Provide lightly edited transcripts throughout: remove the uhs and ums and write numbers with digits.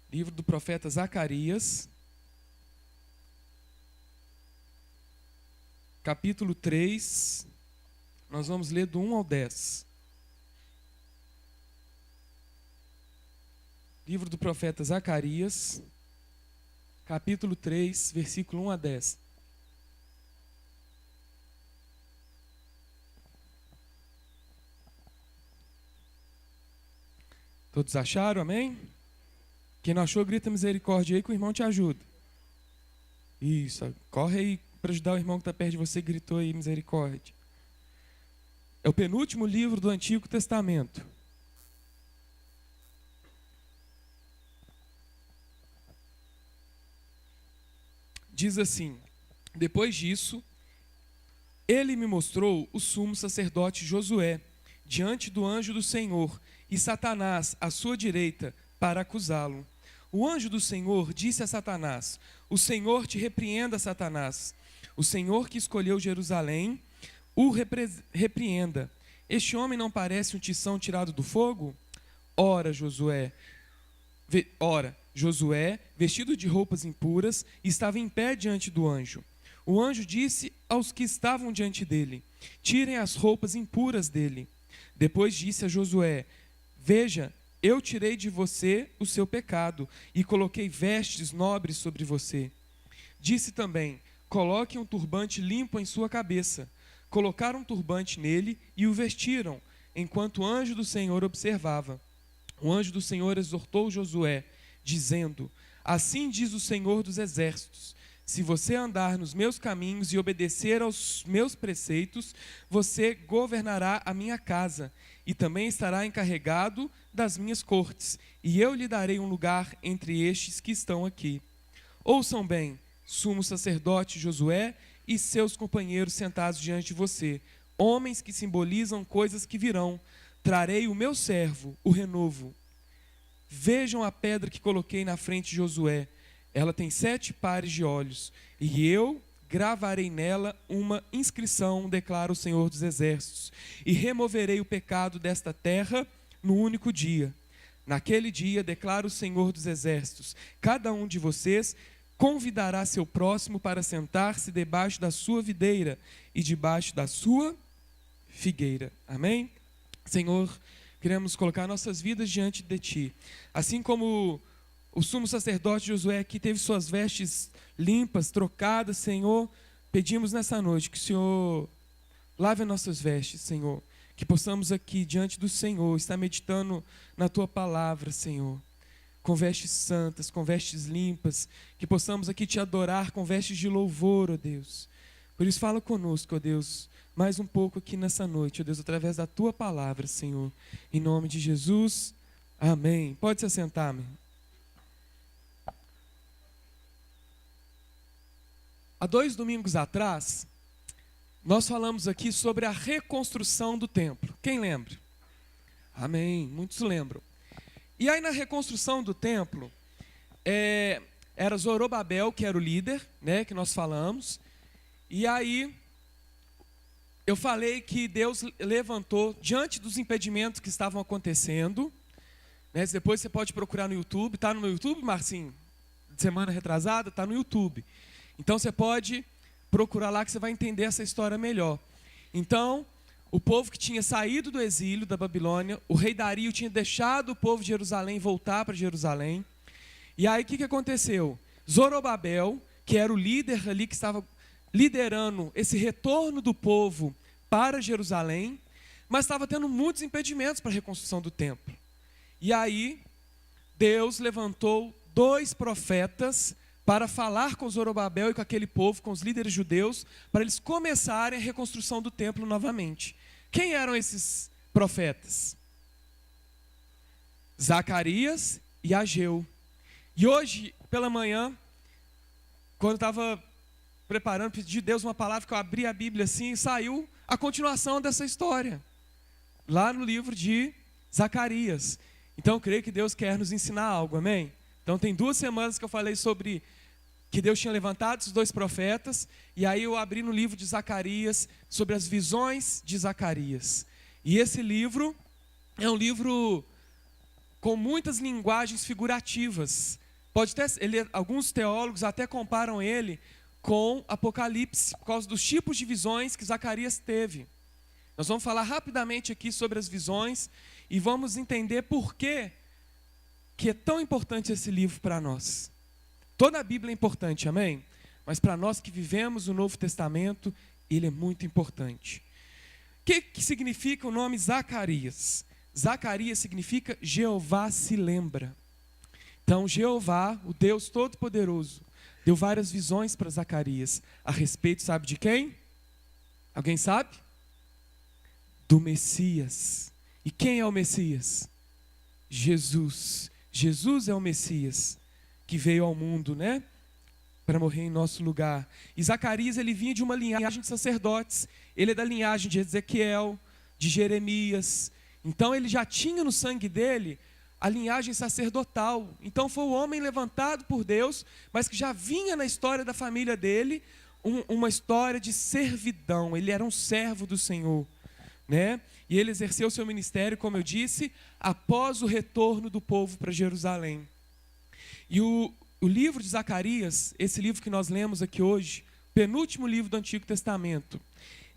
Livro do profeta Zacarias, capítulo 3, nós vamos ler do 1 ao 10. Livro do profeta Zacarias, capítulo 3, versículo 1 a 10. Todos acharam, amém? Quem não achou, grita misericórdia aí que o irmão te ajuda. Isso, corre aí para ajudar o irmão que está perto de você, gritou aí misericórdia. É o penúltimo livro do Antigo Testamento. Diz assim: depois disso, ele me mostrou o sumo sacerdote Josué, diante do anjo do Senhor, e Satanás à sua direita, para acusá-lo. O anjo do Senhor disse a Satanás: o Senhor te repreenda, Satanás. O Senhor que escolheu Jerusalém, o repreenda. Este homem não parece um tição tirado do fogo? Ora, Josué, vestido de roupas impuras, estava em pé diante do anjo. O anjo disse aos que estavam diante dele: tirem as roupas impuras dele. Depois disse a Josué: veja, eu tirei de você o seu pecado e coloquei vestes nobres sobre você. Disse também: coloque um turbante limpo em sua cabeça. Colocaram um turbante nele e o vestiram, enquanto o anjo do Senhor observava. O anjo do Senhor exortou Josué, dizendo: assim diz o Senhor dos Exércitos: se você andar nos meus caminhos e obedecer aos meus preceitos, você governará a minha casa e também estará encarregado das minhas cortes, e eu lhe darei um lugar entre estes que estão aqui. Ouçam bem, sumo sacerdote Josué e seus companheiros sentados diante de você, homens que simbolizam coisas que virão. Trarei o meu servo, o renovo. Vejam a pedra que coloquei na frente de Josué. Ela tem 7 pares de olhos, e eu gravarei nela uma inscrição, declara o Senhor dos Exércitos, e removerei o pecado desta terra no único dia. Naquele dia, declara o Senhor dos Exércitos, cada um de vocês convidará seu próximo para sentar-se debaixo da sua videira e debaixo da sua figueira. Amém? Senhor, queremos colocar nossas vidas diante de Ti. Assim como o sumo sacerdote Josué aqui teve suas vestes limpas, trocadas, Senhor, pedimos nessa noite que o Senhor lave as nossas vestes, Senhor. Que possamos aqui, diante do Senhor, estar meditando na Tua palavra, Senhor. Com vestes santas, com vestes limpas. Que possamos aqui Te adorar com vestes de louvor, ó Deus. Por isso fala conosco, ó Deus, mais um pouco aqui nessa noite, ó Deus, através da Tua palavra, Senhor. Em nome de Jesus, amém. Pode se assentar, meu. Há 2 domingos atrás, nós falamos aqui sobre a reconstrução do templo. Quem lembra? Amém, muitos lembram. E aí na reconstrução do templo, era Zorobabel que era o líder, né, que nós falamos. E aí eu falei que Deus levantou diante dos impedimentos que estavam acontecendo, né, depois você pode procurar no YouTube. Está no YouTube, Marcinho? Semana retrasada, está no YouTube. Então você pode procurar lá que você vai entender essa história melhor. Então, o povo que tinha saído do exílio da Babilônia, o rei Dario tinha deixado o povo de Jerusalém voltar para Jerusalém. E aí o que aconteceu? Zorobabel, que era o líder ali que estava liderando esse retorno do povo para Jerusalém, mas estava tendo muitos impedimentos para a reconstrução do templo. E aí Deus levantou 2 profetas para falar com Zorobabel e com aquele povo, com os líderes judeus, para eles começarem a reconstrução do templo novamente. Quem eram esses profetas? Zacarias e Ageu. E hoje, pela manhã, quando eu estava preparando, pedi de Deus uma palavra, que eu abri a Bíblia assim, e saiu a continuação dessa história, lá no livro de Zacarias. Então eu creio que Deus quer nos ensinar algo, amém? Então tem 2 semanas que eu falei sobre que Deus tinha levantado esses 2 profetas, e aí eu abri no livro de Zacarias, sobre as visões de Zacarias. E esse livro é um livro com muitas linguagens figurativas. Alguns teólogos até comparam ele com Apocalipse, por causa dos tipos de visões que Zacarias teve. Nós vamos falar rapidamente aqui sobre as visões e vamos entender por que é tão importante esse livro para nós. Toda a Bíblia é importante, amém? Mas para nós que vivemos o Novo Testamento, ele é muito importante. O que significa o nome Zacarias? Zacarias significa Jeová se lembra. Então Jeová, o Deus Todo-Poderoso, deu várias visões para Zacarias a respeito, sabe de quem? Alguém sabe? Do Messias. E quem é o Messias? Jesus. Jesus é o Messias que veio ao mundo, né? Para morrer em nosso lugar. E Zacarias, ele vinha de uma linhagem de sacerdotes. Ele é da linhagem de Ezequiel, de Jeremias. Então ele já tinha no sangue dele a linhagem sacerdotal. Então foi o homem levantado por Deus, mas que já vinha na história da família dele uma história de servidão. Ele era um servo do Senhor, né? E ele exerceu seu ministério, como eu disse, após o retorno do povo para Jerusalém. E o livro de Zacarias, esse livro que nós lemos aqui hoje, penúltimo livro do Antigo Testamento,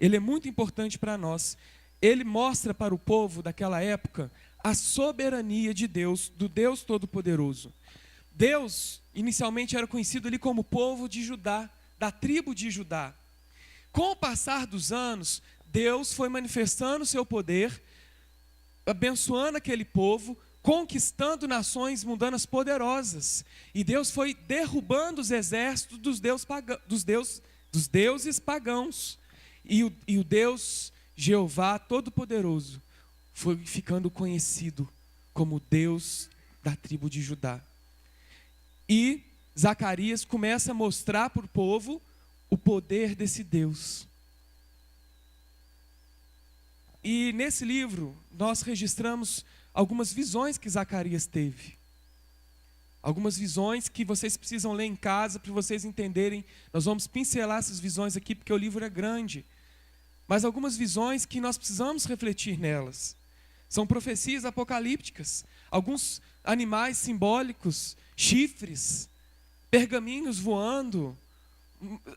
ele é muito importante para nós. Ele mostra para o povo daquela época a soberania de Deus, do Deus Todo-Poderoso. Deus, inicialmente, era conhecido ali como povo de Judá, da tribo de Judá. Com o passar dos anos, Deus foi manifestando o seu poder, abençoando aquele povo, conquistando nações mundanas poderosas. E Deus foi derrubando os exércitos dos deuses pagãos. E o Deus Jeová Todo-Poderoso foi ficando conhecido como Deus da tribo de Judá. E Zacarias começa a mostrar para o povo o poder desse Deus. E nesse livro nós registramos algumas visões que Zacarias teve. Algumas visões que vocês precisam ler em casa para vocês entenderem. Nós vamos pincelar essas visões aqui porque o livro é grande. Mas algumas visões que nós precisamos refletir nelas. São profecias apocalípticas. Alguns animais simbólicos, chifres, pergaminhos voando.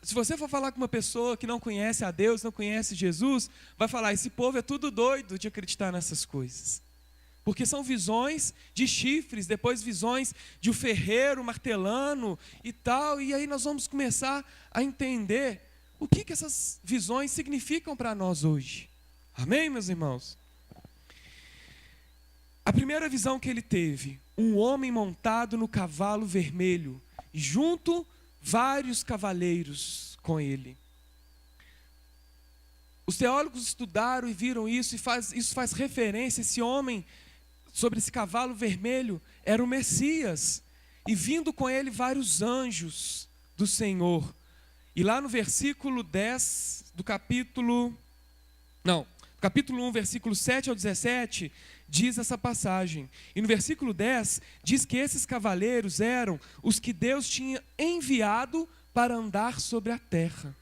Se você for falar com uma pessoa que não conhece a Deus, não conhece Jesus, vai falar, esse povo é tudo doido de acreditar nessas coisas. Porque são visões de chifres, depois visões de um ferreiro martelando e tal. E aí nós vamos começar a entender o que essas visões significam para nós hoje. Amém, meus irmãos? A primeira visão que ele teve, um homem montado no cavalo vermelho, e junto vários cavaleiros com ele. Os teólogos estudaram e viram isso, e isso faz referência, esse homem sobre esse cavalo vermelho era o Messias, e vindo com ele vários anjos do Senhor. E lá no versículo 10 do capítulo 1, versículo 7 ao 17, diz essa passagem. E no versículo 10, diz que esses cavaleiros eram os que Deus tinha enviado para andar sobre a terra.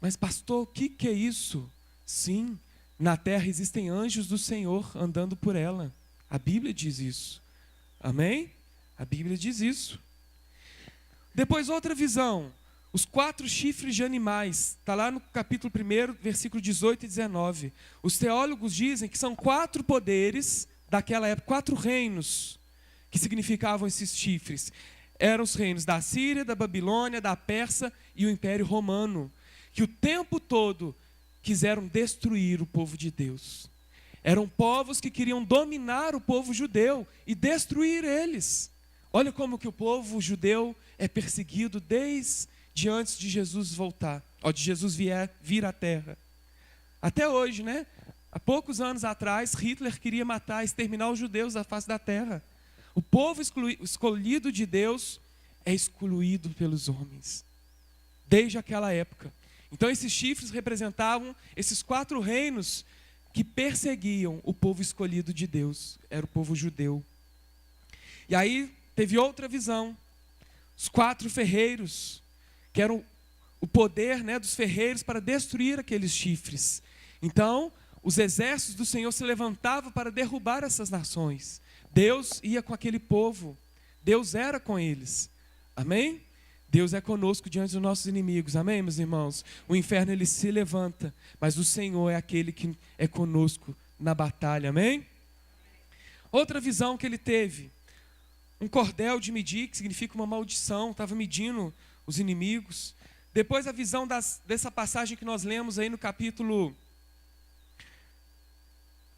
Mas pastor, o que é isso? Sim, na terra existem anjos do Senhor andando por ela. A Bíblia diz isso. Amém? A Bíblia diz isso. Depois outra visão. Os 4 chifres de animais, está lá no capítulo 1, versículo 18 e 19. Os teólogos dizem que são 4 poderes daquela época, 4 reinos que significavam esses chifres. Eram os reinos da Síria, da Babilônia, da Pérsia e o Império Romano, que o tempo todo quiseram destruir o povo de Deus. Eram povos que queriam dominar o povo judeu e destruir eles. Olha como que o povo judeu é perseguido desde antes de Jesus voltar, de Jesus vir à terra. Até hoje, né? Há poucos anos atrás, Hitler queria matar, exterminar os judeus da face da terra. O povo escolhido de Deus é excluído pelos homens, desde aquela época. Então esses chifres representavam esses 4 reinos que perseguiam o povo escolhido de Deus, era o povo judeu. E aí teve outra visão, os 4 ferreiros, que eram o poder, né, dos ferreiros para destruir aqueles chifres. Então, os exércitos do Senhor se levantavam para derrubar essas nações. Deus ia com aquele povo, Deus era com eles, amém? Deus é conosco diante dos nossos inimigos, amém, meus irmãos? O inferno ele se levanta, mas o Senhor é aquele que é conosco na batalha, amém? Outra visão que ele teve, um cordel de medir, que significa uma maldição, estava medindo os inimigos. Depois a visão dessa passagem que nós lemos aí no capítulo,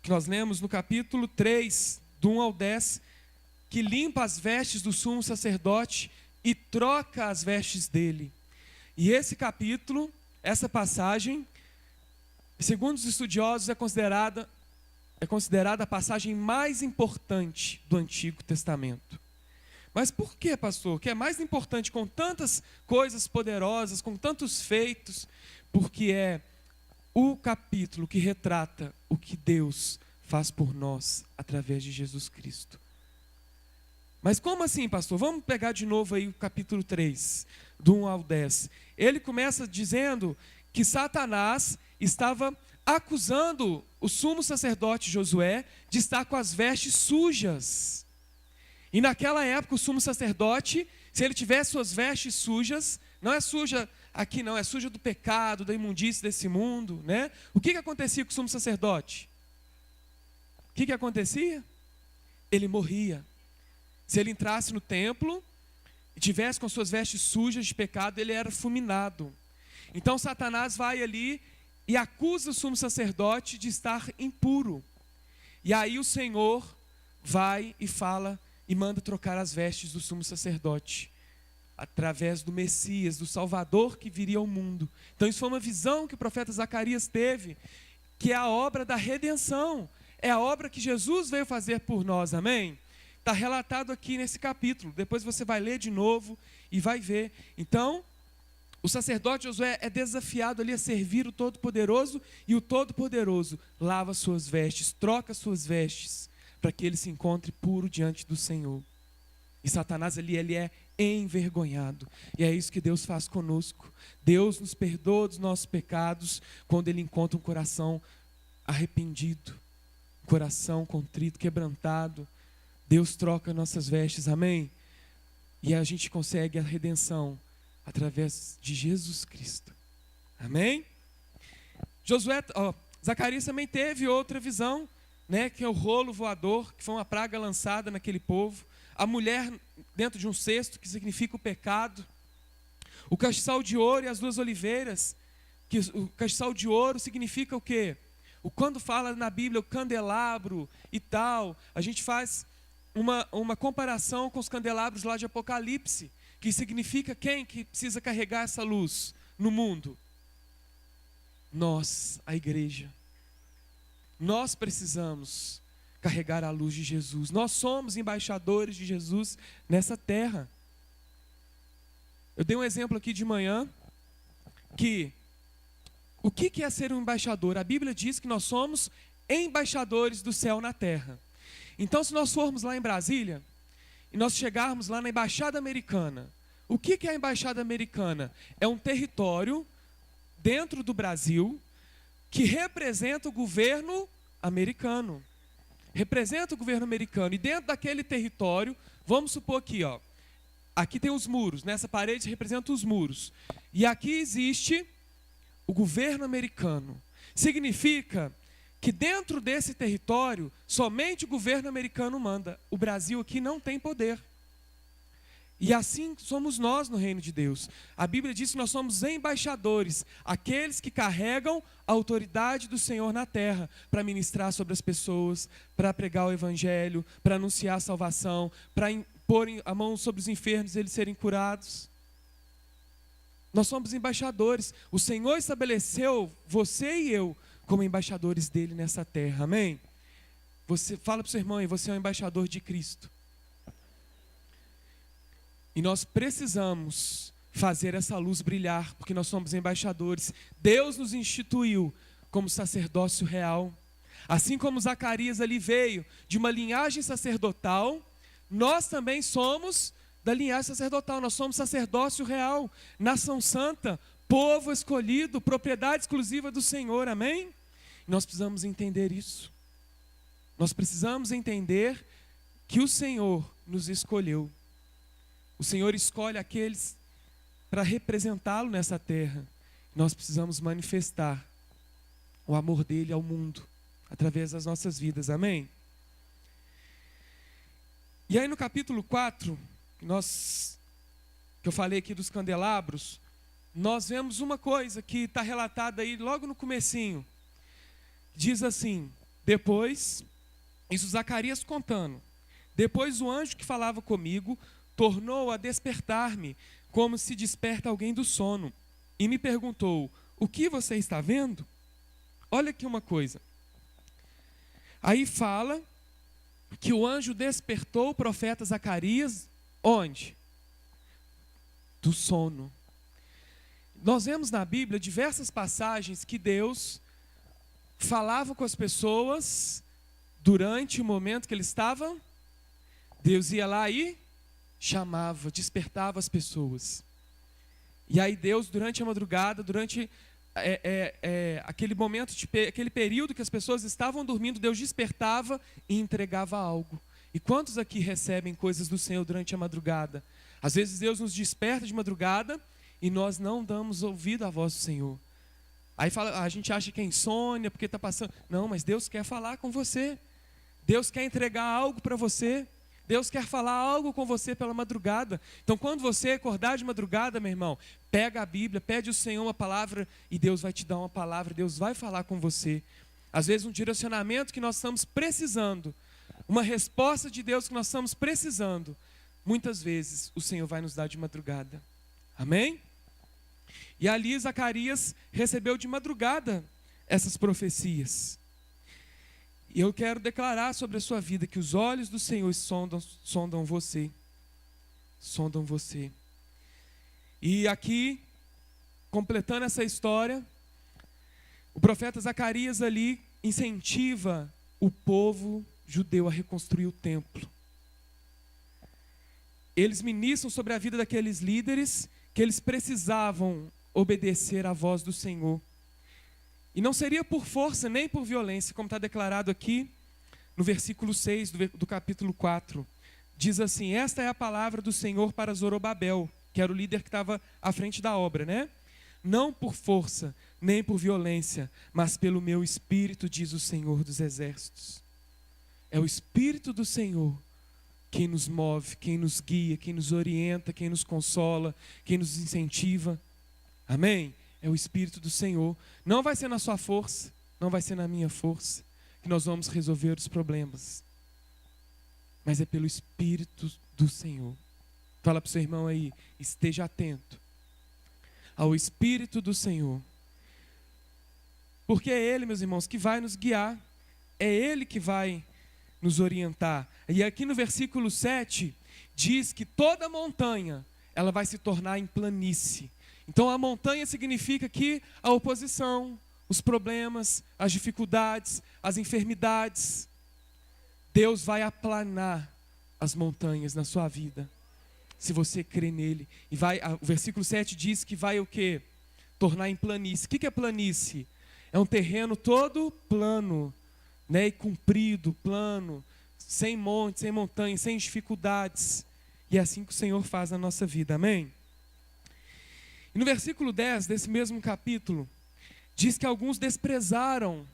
que nós lemos no capítulo 3, do 1 ao 10, que limpa as vestes do sumo sacerdote e troca as vestes dele. E esse capítulo, essa passagem, segundo os estudiosos, é considerada a passagem mais importante do Antigo Testamento. Mas por que, pastor? Que é mais importante com tantas coisas poderosas, com tantos feitos? Porque é o capítulo que retrata o que Deus faz por nós através de Jesus Cristo. Mas como assim, pastor? Vamos pegar de novo aí o capítulo 3, do 1 ao 10. Ele começa dizendo que Satanás estava acusando o sumo sacerdote Josué de estar com as vestes sujas. E naquela época o sumo sacerdote, se ele tivesse suas vestes sujas, não é suja aqui não, é suja do pecado, da imundície desse mundo, né? O que acontecia com o sumo sacerdote? O que acontecia? Ele morria. Se ele entrasse no templo e tivesse com suas vestes sujas de pecado, ele era fulminado. Então Satanás vai ali e acusa o sumo sacerdote de estar impuro. E aí o Senhor vai e fala e manda trocar as vestes do sumo sacerdote, através do Messias, do Salvador que viria ao mundo. Então isso foi uma visão que o profeta Zacarias teve, que é a obra da redenção, é a obra que Jesus veio fazer por nós, amém? Está relatado aqui nesse capítulo, depois você vai ler de novo e vai ver. Então, o sacerdote Josué é desafiado ali a servir o Todo-Poderoso, e o Todo-Poderoso lava suas vestes, troca suas vestes, para que ele se encontre puro diante do Senhor. E Satanás ali, ele é envergonhado. E é isso que Deus faz conosco. Deus nos perdoa dos nossos pecados quando ele encontra um coração arrependido, um coração contrito, quebrantado. Deus troca nossas vestes, amém? E a gente consegue a redenção através de Jesus Cristo, amém? Zacarias também teve outra visão, né, que é o rolo voador, que foi uma praga lançada naquele povo. A mulher dentro de um cesto, que significa o pecado. O castiçal de ouro e as duas oliveiras, que o castiçal de ouro significa o quê? Quando fala na Bíblia o candelabro e tal, a gente faz uma comparação com os candelabros lá de Apocalipse, que significa quem que precisa carregar essa luz no mundo? Nós, a igreja. Nós precisamos carregar a luz de Jesus. Nós somos embaixadores de Jesus nessa terra. Eu dei um exemplo aqui de manhã, que o que é ser um embaixador? A Bíblia diz que nós somos embaixadores do céu na terra. Então, se nós formos lá em Brasília, e nós chegarmos lá na Embaixada Americana, o que é a Embaixada Americana? É um território dentro do Brasil que representa o governo americano. Representa o governo americano. E dentro daquele território, vamos supor aqui, ó, aqui tem os muros, nessa parede representa os muros. E aqui existe o governo americano. Significa que dentro desse território, somente o governo americano manda. O Brasil aqui não tem poder. E assim somos nós no reino de Deus. A Bíblia diz que nós somos embaixadores, aqueles que carregam a autoridade do Senhor na terra, para ministrar sobre as pessoas, para pregar o evangelho, para anunciar a salvação, para pôr a mão sobre os enfermos e eles serem curados. Nós somos embaixadores. O Senhor estabeleceu você e eu como embaixadores dele nessa terra, amém? Você fala para o seu irmão aí, você é um embaixador de Cristo. E nós precisamos fazer essa luz brilhar, porque nós somos embaixadores. Deus nos instituiu como sacerdócio real. Assim como Zacarias ali veio de uma linhagem sacerdotal, nós também somos da linhagem sacerdotal. Nós somos sacerdócio real, nação santa, povo escolhido, propriedade exclusiva do Senhor, amém? Nós precisamos entender isso. Nós precisamos entender que o Senhor nos escolheu. O Senhor escolhe aqueles para representá-lo nessa terra. Nós precisamos manifestar o amor dele ao mundo, através das nossas vidas, amém? E aí no capítulo 4, que eu falei aqui dos candelabros, nós vemos uma coisa que está relatada aí logo no comecinho. Diz assim, depois, isso Zacarias contando, depois o anjo que falava comigo tornou a despertar-me, como se desperta alguém do sono, e me perguntou, o que você está vendo? Olha aqui uma coisa. Aí fala que o anjo despertou o profeta Zacarias, onde? Do sono. Nós vemos na Bíblia diversas passagens que Deus falava com as pessoas durante o momento que ele estava. Deus ia lá e chamava, despertava as pessoas. E aí Deus, durante a madrugada, durante aquele momento, aquele período que as pessoas estavam dormindo, Deus despertava e entregava algo. E quantos aqui recebem coisas do Senhor durante a madrugada? Às vezes Deus nos desperta de madrugada e nós não damos ouvido à voz do Senhor. Aí a gente acha que é insônia, porque está passando. Não, mas Deus quer falar com você. Deus quer entregar algo para você. Deus quer falar algo com você pela madrugada. Então, quando você acordar de madrugada, meu irmão, pega a Bíblia, pede ao Senhor uma palavra e Deus vai te dar uma palavra, Deus vai falar com você. Às vezes, um direcionamento que nós estamos precisando, uma resposta de Deus que nós estamos precisando, muitas vezes o Senhor vai nos dar de madrugada. Amém? E ali Zacarias recebeu de madrugada essas profecias. E eu quero declarar sobre a sua vida que os olhos do Senhor sondam você. Sondam você. E aqui, completando essa história, o profeta Zacarias ali incentiva o povo judeu a reconstruir o templo. Eles ministram sobre a vida daqueles líderes que eles precisavam obedecer à voz do Senhor. E não seria por força nem por violência, como está declarado aqui no versículo 6 do capítulo 4. Diz assim, esta é a palavra do Senhor para Zorobabel, que era o líder que estava à frente da obra, né? Não por força, nem por violência, mas pelo meu Espírito, diz o Senhor dos Exércitos. É o Espírito do Senhor quem nos move, quem nos guia, quem nos orienta, quem nos consola, quem nos incentiva. Amém? É o Espírito do Senhor. Não vai ser na sua força, não vai ser na minha força que nós vamos resolver os problemas. Mas é pelo Espírito do Senhor. Fala para o seu irmão aí, esteja atento ao Espírito do Senhor. Porque é Ele, meus irmãos, que vai nos guiar. É Ele que vai nos orientar. E aqui no versículo 7, diz que toda montanha, ela vai se tornar em planície. Então a montanha significa que a oposição, os problemas, as dificuldades, as enfermidades. Deus vai aplanar as montanhas na sua vida, se você crê nele. E o versículo 7 diz que vai o quê? Tornar em planície. O que é planície? É um terreno todo plano, né? E comprido, plano, sem montes, sem montanhas, sem dificuldades. E é assim que o Senhor faz na nossa vida, amém? E no versículo 10 desse mesmo capítulo, diz que alguns desprezaram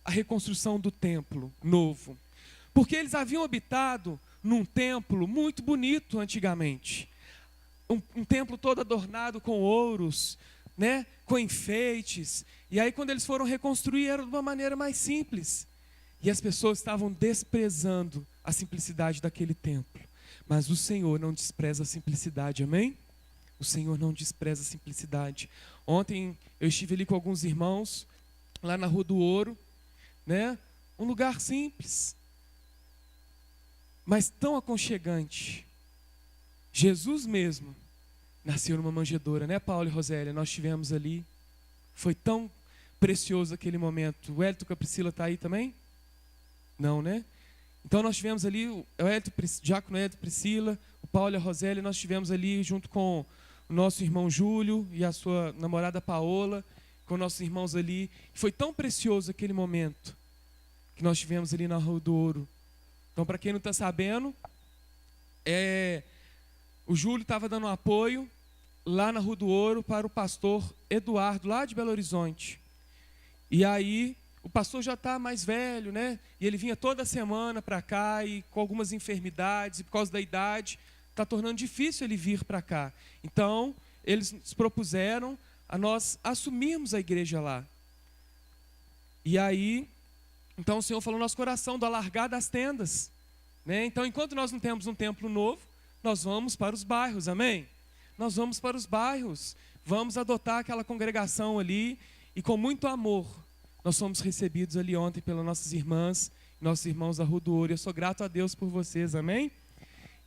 a reconstrução do templo novo, porque eles haviam habitado num templo muito bonito antigamente. Um templo todo adornado com ouros, né, com enfeites. E aí quando eles foram reconstruir era de uma maneira mais simples. E as pessoas estavam desprezando a simplicidade daquele templo. Mas o Senhor não despreza a simplicidade, amém? O Senhor não despreza a simplicidade. Ontem eu estive ali com alguns irmãos, lá na Rua do Ouro, né? Um lugar simples, mas tão aconchegante. Jesus mesmo nasceu numa manjedoura, né, Paulo e Rosélia? Nós estivemos ali. Foi tão precioso aquele momento. O Hélito com a Priscila está aí também? Não, né? Então nós tivemos ali o Diácono Hélito, Priscila, o Paulo e a Rosélia, nós estivemos ali junto com o nosso irmão Júlio e a sua namorada Paola. com nossos irmãos ali. Foi tão precioso aquele momento que nós tivemos ali na Rua do Ouro. Então, para quem não está sabendo, o Júlio estava dando um apoio lá na Rua do Ouro para o pastor Eduardo, lá de Belo Horizonte. E aí, o pastor já está mais velho, né? E ele vinha toda semana para cá e com algumas enfermidades, e por causa da idade, está tornando difícil ele vir para cá. Então, eles nos propuseram a nós assumirmos a igreja lá. E aí, então o Senhor falou no nosso coração do alargar das tendas, né? Então, enquanto nós não temos um templo novo, nós vamos para os bairros, amém? Nós vamos para os bairros, vamos adotar aquela congregação ali, e com muito amor, nós fomos recebidos ali ontem pelas nossas irmãs, nossos irmãos da Rua do Ouro. Eu sou grato a Deus por vocês, amém?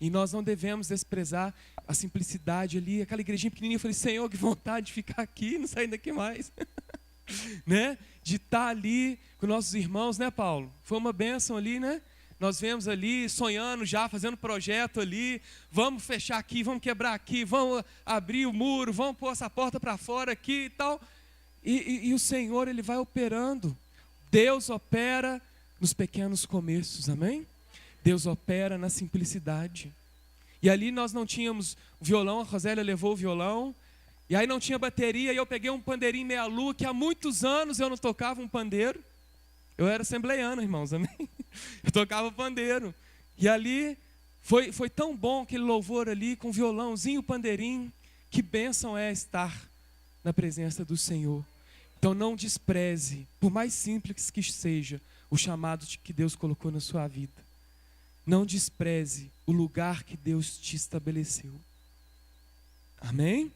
E nós não devemos desprezar a simplicidade ali, aquela igrejinha pequenininha. Eu falei, Senhor, que vontade de ficar aqui, não sair daqui mais. Né? De estar ali com nossos irmãos, né, Paulo? Foi uma bênção ali, né? Nós vemos ali, sonhando já, fazendo projeto ali. Vamos fechar aqui, vamos quebrar aqui, vamos abrir o muro, vamos pôr essa porta para fora aqui e tal. E o Senhor, Ele vai operando. Deus opera nos pequenos começos, amém? Deus opera na simplicidade. E ali nós não tínhamos o violão, a Rosélia levou o violão. E aí não tinha bateria, e eu peguei um pandeirinho meia-lua, que há muitos anos eu não tocava um pandeiro. Eu era assembleiano, irmãos, amém? Eu tocava pandeiro. E ali foi tão bom aquele louvor ali, com o violãozinho, o pandeirinho. Que bênção é estar na presença do Senhor. Então não despreze, por mais simples que seja, o chamado que Deus colocou na sua vida. Não despreze o lugar que Deus te estabeleceu. Amém?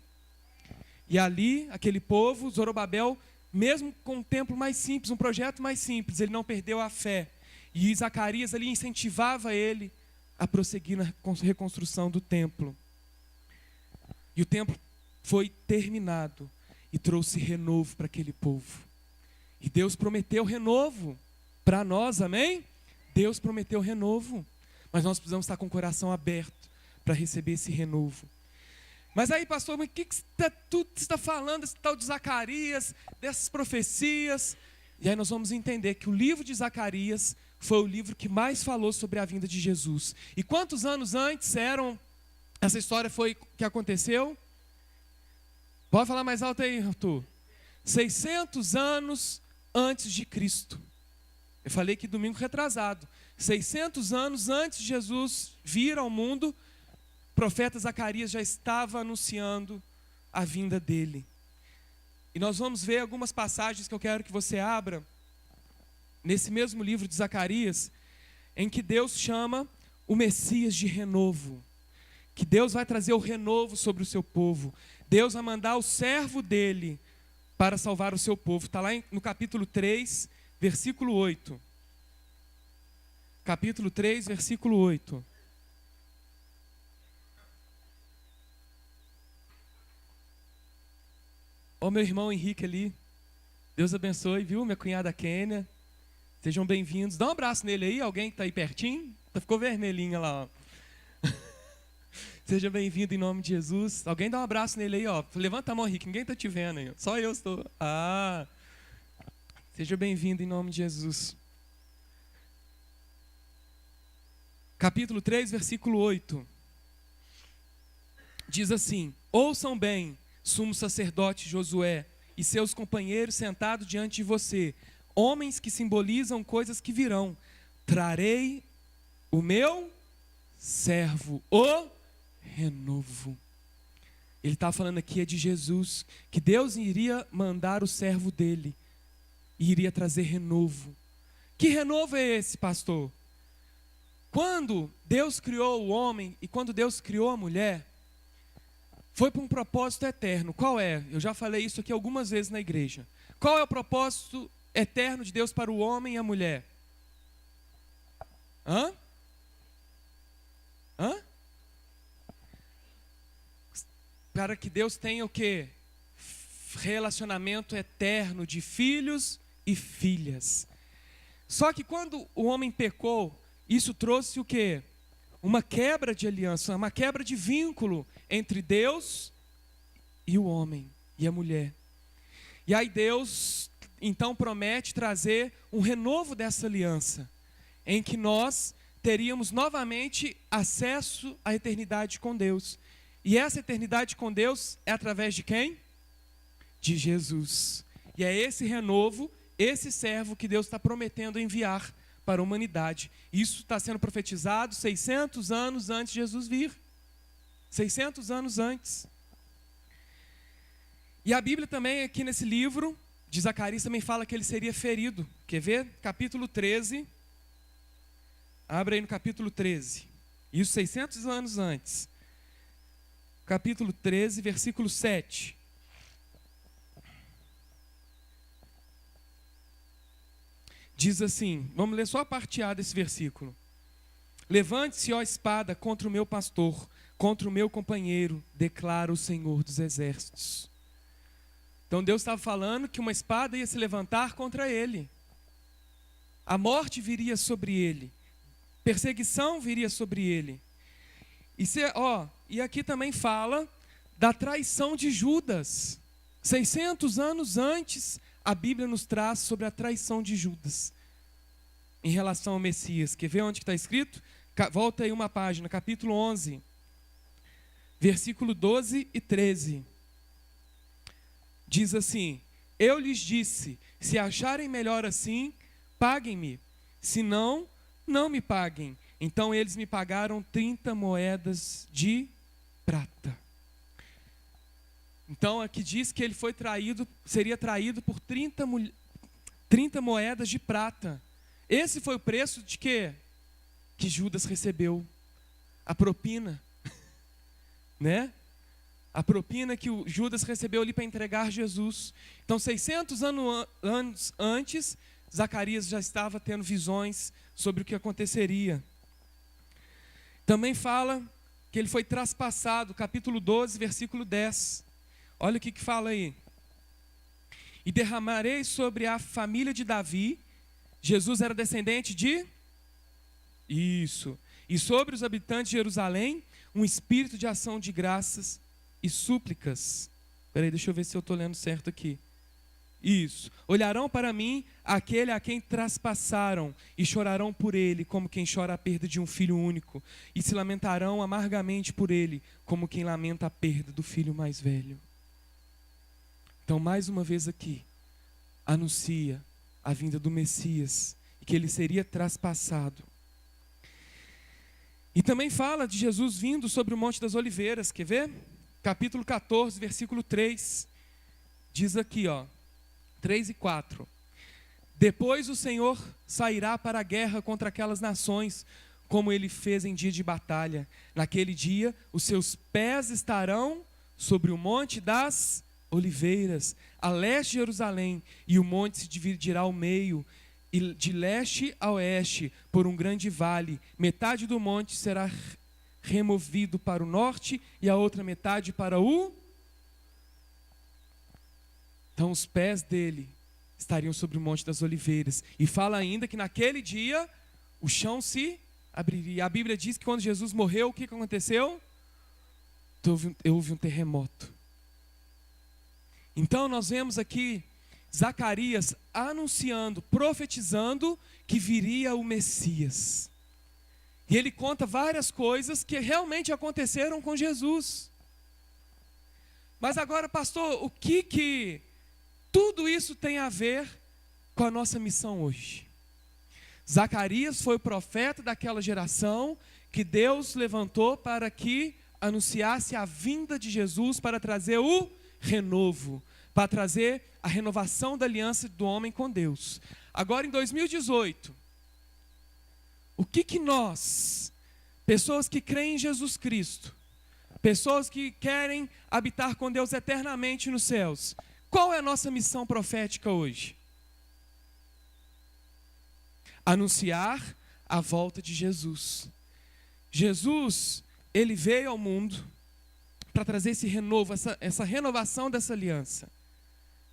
E ali, aquele povo, Zorobabel, mesmo com um templo mais simples, um projeto mais simples, ele não perdeu a fé. E Zacarias ali incentivava ele a prosseguir na reconstrução do templo. E o templo foi terminado e trouxe renovo para aquele povo. E Deus prometeu renovo para nós, amém? Deus prometeu renovo. Mas nós precisamos estar com o coração aberto para receber esse renovo. Mas aí, pastor, mas o que você está falando desse tal de Zacarias, dessas profecias? E aí nós vamos entender que o livro de Zacarias foi o livro que mais falou sobre a vinda de Jesus. E quantos anos antes essa história foi que aconteceu? Pode falar mais alto aí, Arthur. 600 anos antes de Cristo. Eu falei que domingo retrasado. 600 anos antes de Jesus vir ao mundo, o profeta Zacarias já estava anunciando a vinda dele. E nós vamos ver algumas passagens que eu quero que você abra, nesse mesmo livro de Zacarias, em que Deus chama o Messias de renovo. Que Deus vai trazer o renovo sobre o seu povo. Deus vai mandar o servo dele para salvar o seu povo. Está lá no capítulo 3, versículo 8. Capítulo 3, versículo 8. Ó, meu irmão Henrique ali. Deus abençoe, viu? Minha cunhada Kênia. Sejam bem-vindos. Dá um abraço nele aí, alguém que está aí pertinho. Ficou vermelhinha lá, ó. Seja bem-vindo em nome de Jesus. Alguém dá um abraço nele aí, ó. Levanta a mão, Henrique. Ninguém está te vendo aí. Só eu estou. Seja bem-vindo em nome de Jesus. Capítulo 3, versículo 8. Diz assim: ouçam bem, sumo sacerdote Josué e seus companheiros sentados diante de você, homens que simbolizam coisas que virão. Trarei o meu servo, o renovo. Ele está falando aqui de Jesus, que Deus iria mandar o servo dele e iria trazer renovo. Que renovo é esse, pastor? Quando Deus criou o homem e quando Deus criou a mulher, foi para um propósito eterno. Qual é? Eu já falei isso aqui algumas vezes na igreja. Qual é o propósito eterno de Deus para o homem e a mulher? Para que Deus tenha o quê? Relacionamento eterno de filhos e filhas. Só que quando o homem pecou, isso trouxe o quê? Uma quebra de aliança, uma quebra de vínculo entre Deus e o homem e a mulher. E aí Deus então promete trazer um renovo dessa aliança, em que nós teríamos novamente acesso à eternidade com Deus. E essa eternidade com Deus é através de quem? De Jesus. E é esse renovo, esse servo que Deus está prometendo enviar para a humanidade. Isso está sendo profetizado 600 anos antes de Jesus vir. 600 anos antes. E a Bíblia também, aqui nesse livro de Zacarias, também fala que ele seria ferido. Quer ver? Capítulo 13. Abre aí no capítulo 13. Isso 600 anos antes. Capítulo 13, versículo 7. Diz assim, vamos ler só a parte A desse versículo. Levante-se, ó espada, contra o meu pastor, contra o meu companheiro, declara o Senhor dos Exércitos. Então Deus estava falando que uma espada ia se levantar contra ele. A morte viria sobre ele. Perseguição viria sobre ele. E aqui também fala da traição de Judas. 600 anos antes, a Bíblia nos traz sobre a traição de Judas em relação ao Messias. Quer ver onde está escrito? Volta aí uma página, capítulo 11, versículo 12 e 13. Diz assim: eu lhes disse, se acharem melhor assim, paguem-me, se não, não me paguem. Então eles me pagaram 30 moedas de prata. Então aqui diz que ele foi traído, seria traído por 30 moedas de prata. Esse foi o preço de quê? Que Judas recebeu. A propina. Né? A propina que o Judas recebeu ali para entregar Jesus. Então 600 anos antes, Zacarias já estava tendo visões sobre o que aconteceria. Também fala que ele foi traspassado, capítulo 12, versículo 10. Olha o que fala aí. E derramarei sobre a família de Davi. Jesus era descendente de? Isso. E sobre os habitantes de Jerusalém, um espírito de ação de graças e súplicas. Espera aí, deixa eu ver se eu estou lendo certo aqui. Isso. Olharão para mim aquele a quem traspassaram e chorarão por ele, como quem chora a perda de um filho único. E se lamentarão amargamente por ele, como quem lamenta a perda do filho mais velho. Então, mais uma vez aqui, anuncia a vinda do Messias e que ele seria traspassado. E também fala de Jesus vindo sobre o Monte das Oliveiras, quer ver? Capítulo 14, versículo 3, diz aqui, 3 e 4. Depois o Senhor sairá para a guerra contra aquelas nações, como ele fez em dia de batalha. Naquele dia, os seus pés estarão sobre o Monte das Oliveiras, a leste de Jerusalém, e o monte se dividirá ao meio, e de leste a oeste, por um grande vale. Metade do monte será removido para o norte, e a outra metade para o... Então os pés dele estariam sobre o Monte das Oliveiras. E fala ainda que naquele dia o chão se abriria. A Bíblia diz que quando Jesus morreu, o que aconteceu? Houve um terremoto. Então nós vemos aqui Zacarias anunciando, profetizando que viria o Messias. E ele conta várias coisas que realmente aconteceram com Jesus. Mas agora, pastor, o que tudo isso tem a ver com a nossa missão hoje? Zacarias foi o profeta daquela geração que Deus levantou para que anunciasse a vinda de Jesus, para trazer o renovo, para trazer a renovação da aliança do homem com Deus. Agora em 2018, o que nós, pessoas que creem em Jesus Cristo, pessoas que querem habitar com Deus eternamente nos céus, qual é a nossa missão profética hoje? Anunciar a volta de Jesus. Jesus, ele veio ao mundo para trazer esse renovo, essa renovação dessa aliança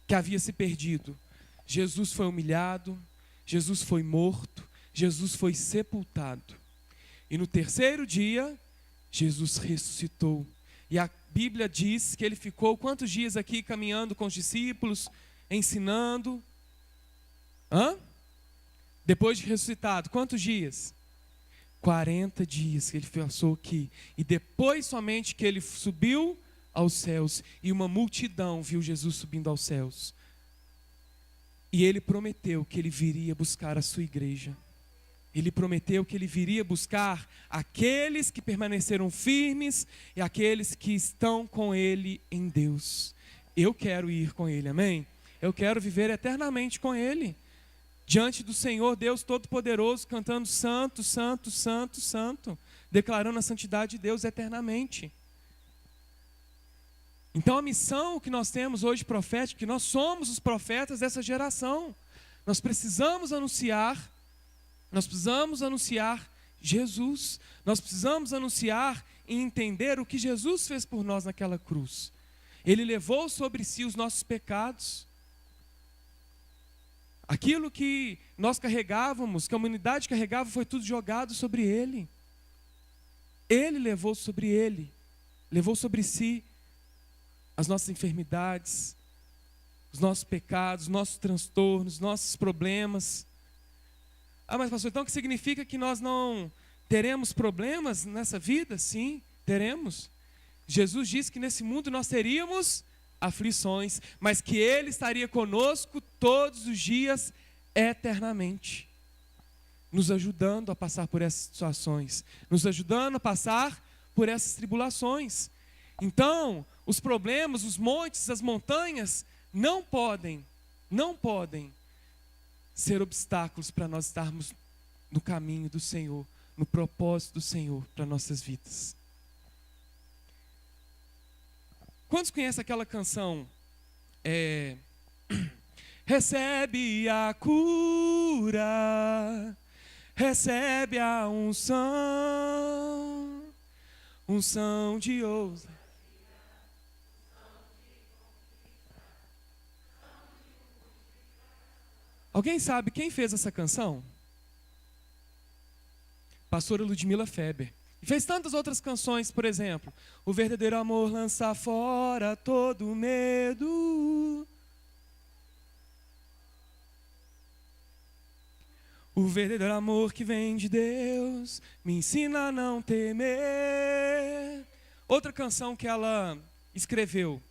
que havia se perdido. Jesus foi humilhado, Jesus foi morto, Jesus foi sepultado. E no terceiro dia, Jesus ressuscitou. E a Bíblia diz que ele ficou quantos dias aqui caminhando com os discípulos, ensinando. Depois de ressuscitado, quantos dias? 40 dias que ele passou aqui. E depois somente que ele subiu aos céus. E uma multidão viu Jesus subindo aos céus. E ele prometeu que ele viria buscar a sua igreja. Ele prometeu que ele viria buscar aqueles que permaneceram firmes e aqueles que estão com ele em Deus. Eu quero ir com ele, amém? Eu quero viver eternamente com ele. Diante do Senhor Deus Todo-Poderoso, cantando santo, santo, santo, santo, declarando a santidade de Deus eternamente. Então a missão que nós temos hoje profética, que nós somos os profetas dessa geração. Nós precisamos anunciar Jesus. Nós precisamos anunciar e entender o que Jesus fez por nós naquela cruz. Ele levou sobre si os nossos pecados. Aquilo que nós carregávamos, que a humanidade carregava, foi tudo jogado sobre ele. Ele levou sobre si as nossas enfermidades, os nossos pecados, os nossos transtornos, os nossos problemas. Mas pastor, então o que significa que nós não teremos problemas nessa vida? Sim, teremos. Jesus disse que nesse mundo nós teríamos aflições, mas que Ele estaria conosco todos os dias, eternamente, nos ajudando a passar por essas situações, nos ajudando a passar por essas tribulações. Então, os problemas, os montes, as montanhas, não podem ser obstáculos para nós estarmos no caminho do Senhor, no propósito do Senhor para nossas vidas. Quantos conhecem aquela canção? Recebe a cura, recebe a unção de ousadia. Alguém sabe quem fez essa canção? Pastora Ludmila Feber. E fez tantas outras canções, por exemplo, o verdadeiro amor lança fora todo medo. O verdadeiro amor que vem de Deus me ensina a não temer. Outra canção que ela escreveu,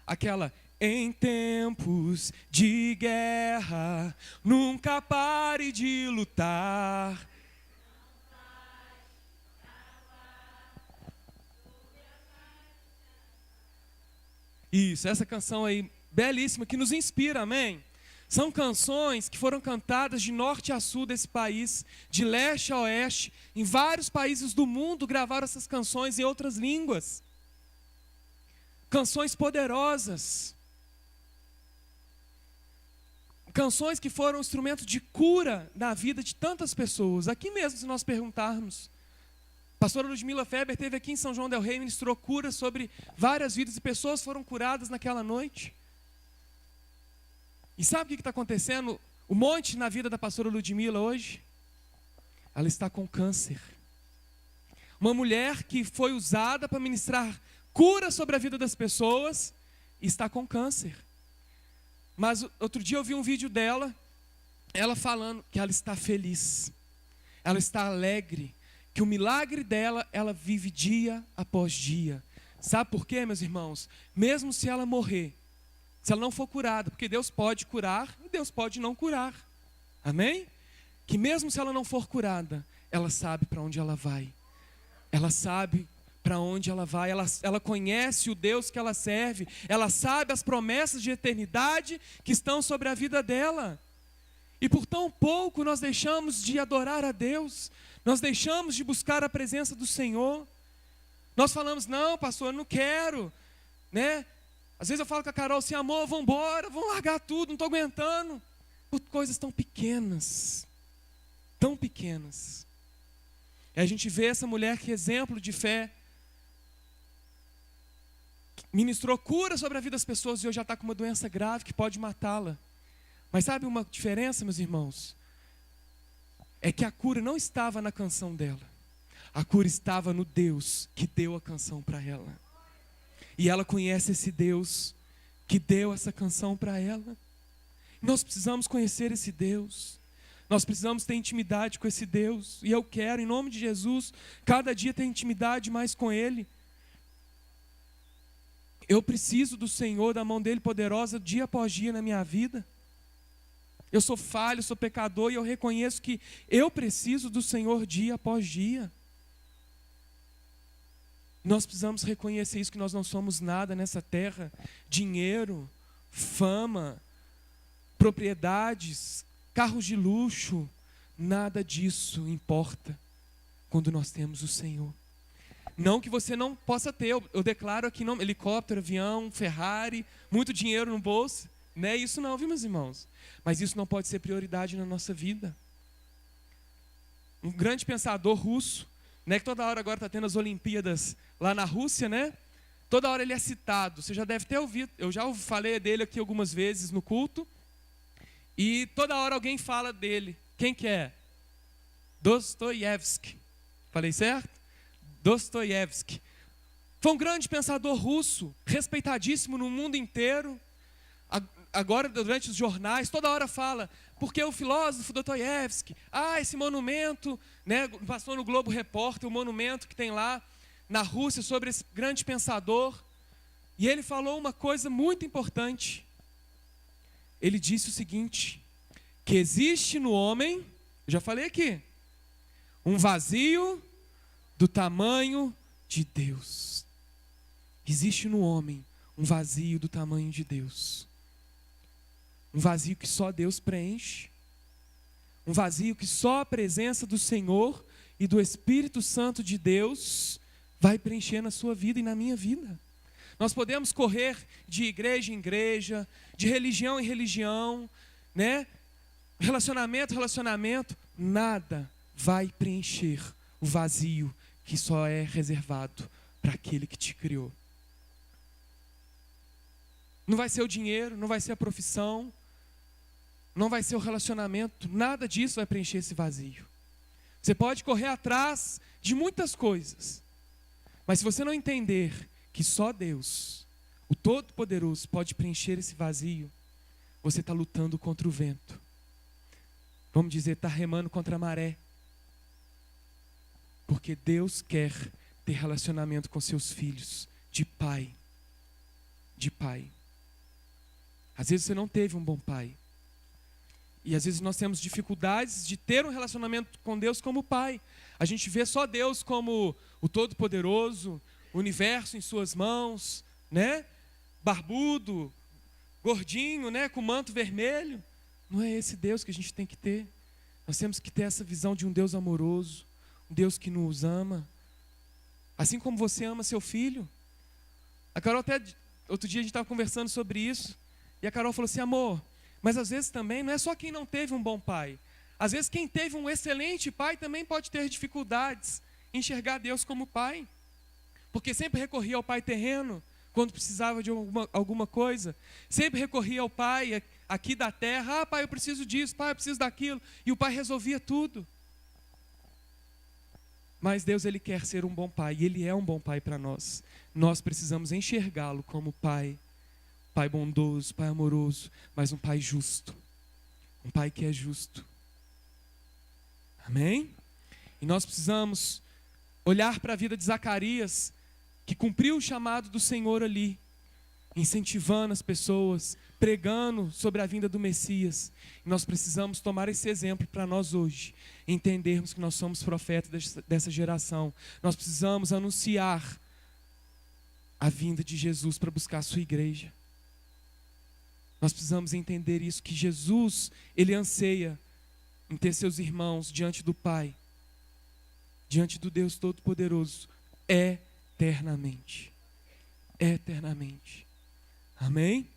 aquela: em tempos de guerra, nunca pare de lutar. Isso, essa canção aí, belíssima, que nos inspira, amém? São canções que foram cantadas de norte a sul desse país, de leste a oeste. Em vários países do mundo gravaram essas canções em outras línguas. Canções poderosas. Canções que foram instrumento de cura na vida de tantas pessoas. Aqui mesmo, se nós perguntarmos, a pastora Ludmila Feber esteve aqui em São João del Rei, ministrou cura sobre várias vidas e pessoas foram curadas naquela noite. E sabe o que está acontecendo? O monte na vida da pastora Ludmila hoje, ela está com câncer. Uma mulher que foi usada para ministrar cura sobre a vida das pessoas, está com câncer. Mas outro dia eu vi um vídeo dela, ela falando que ela está feliz, ela está alegre, que o milagre dela, ela vive dia após dia. Sabe por quê, meus irmãos? Mesmo se ela morrer, se ela não for curada, porque Deus pode curar e Deus pode não curar. Amém? Que mesmo se ela não for curada, ela sabe para onde ela vai. Ela sabe para onde ela vai, ela conhece o Deus que ela serve, ela sabe as promessas de eternidade que estão sobre a vida dela. E por tão pouco nós deixamos de adorar a Deus, nós deixamos de buscar a presença do Senhor. Nós falamos: não, pastor, eu não quero, né? Às vezes eu falo com a Carol assim: amor, vamos embora, vamos largar tudo, não estou aguentando. Por coisas tão pequenas, tão pequenas. E a gente vê essa mulher que exemplo de fé, ministrou cura sobre a vida das pessoas e hoje já está com uma doença grave que pode matá-la. Mas sabe uma diferença, meus irmãos? É que a cura não estava na canção dela. A cura estava no Deus que deu a canção para ela. E ela conhece esse Deus que deu essa canção para ela. Nós precisamos conhecer esse Deus. Nós precisamos ter intimidade com esse Deus. E eu quero, em nome de Jesus, cada dia ter intimidade mais com Ele. Eu preciso do Senhor, da mão dEle poderosa, dia após dia na minha vida. Eu sou falho, sou pecador e eu reconheço que eu preciso do Senhor dia após dia. Nós precisamos reconhecer isso, que nós não somos nada nessa terra. Dinheiro, fama, propriedades, carros de luxo, nada disso importa quando nós temos o Senhor. Não que você não possa ter, eu declaro aqui, não, helicóptero, avião, Ferrari, muito dinheiro no bolso, não é isso não, viu, meus irmãos? Mas isso não pode ser prioridade na nossa vida. Um grande pensador russo, né, que toda hora agora está tendo as Olimpíadas lá na Rússia, né? Toda hora ele é citado, você já deve ter ouvido, eu já falei dele aqui algumas vezes no culto, e toda hora alguém fala dele. Quem que é? Dostoiévski. Falei certo? Dostoiévski. Foi um grande pensador russo, respeitadíssimo no mundo inteiro. Agora, durante os jornais, toda hora fala, porque o filósofo Dostoiévski, esse monumento, né, passou no Globo Repórter, o monumento que tem lá na Rússia sobre esse grande pensador. E ele falou uma coisa muito importante. Ele disse o seguinte, que existe no homem, eu já falei aqui, um vazio do tamanho de Deus. Existe no homem um vazio do tamanho de Deus. Um vazio que só Deus preenche. Um vazio que só a presença do Senhor e do Espírito Santo de Deus vai preencher na sua vida e na minha vida. Nós podemos correr de igreja em igreja, de religião em religião, né? Relacionamento, nada vai preencher o vazio que só é reservado para aquele que te criou. Não vai ser o dinheiro, não vai ser a profissão, não vai ser o relacionamento, nada disso vai preencher esse vazio. Você pode correr atrás de muitas coisas, mas se você não entender que só Deus, o Todo-Poderoso, pode preencher esse vazio, você está lutando contra o vento. Vamos dizer, está remando contra a maré. Porque Deus quer ter relacionamento com seus filhos, de pai. De pai. Às vezes você não teve um bom pai. E às vezes nós temos dificuldades de ter um relacionamento com Deus como pai. A gente vê só Deus como o Todo-Poderoso, o universo em suas mãos, né? Barbudo, gordinho, né? Com manto vermelho. Não é esse Deus que a gente tem que ter. Nós temos que ter essa visão de um Deus amoroso, um Deus que nos ama. Assim como você ama seu filho. A Carol até, outro dia a gente estava conversando sobre isso, e a Carol falou assim, amor, mas às vezes também não é só quem não teve um bom pai. Às vezes quem teve um excelente pai também pode ter dificuldades em enxergar Deus como pai. Porque sempre recorria ao pai terreno, quando precisava de alguma coisa. Sempre recorria ao pai aqui da terra. Pai, eu preciso disso, pai, eu preciso daquilo. E o pai resolvia tudo. Mas Deus, Ele quer ser um bom pai. E Ele é um bom pai para nós. Nós precisamos enxergá-lo como pai. Pai bondoso, pai amoroso, mas um pai justo. Um pai que é justo. Amém? E nós precisamos olhar para a vida de Zacarias, que cumpriu o chamado do Senhor ali, incentivando as pessoas, pregando sobre a vinda do Messias. E nós precisamos tomar esse exemplo para nós hoje, entendermos que nós somos profetas dessa geração. Nós precisamos anunciar a vinda de Jesus para buscar a sua igreja. Nós precisamos entender isso, que Jesus, Ele anseia em ter seus irmãos diante do Pai, diante do Deus Todo-Poderoso, eternamente. Eternamente. Amém?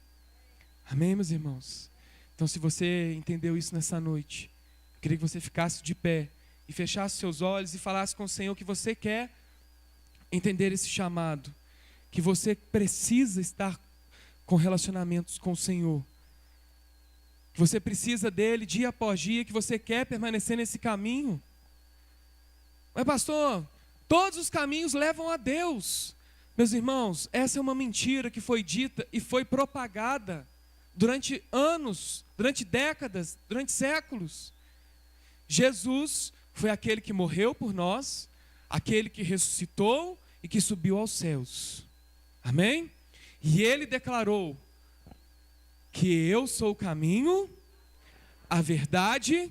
Amém, meus irmãos? Então, se você entendeu isso nessa noite, eu queria que você ficasse de pé e fechasse seus olhos e falasse com o Senhor que você quer entender esse chamado, que você precisa estar com relacionamentos com o Senhor, que você precisa dele dia após dia, que você quer permanecer nesse caminho. Mas pastor, todos os caminhos levam a Deus. Meus irmãos, essa é uma mentira que foi dita e foi propagada durante anos, durante décadas, durante séculos. Jesus foi aquele que morreu por nós, aquele que ressuscitou e que subiu aos céus. Amém? E ele declarou que eu sou o caminho, a verdade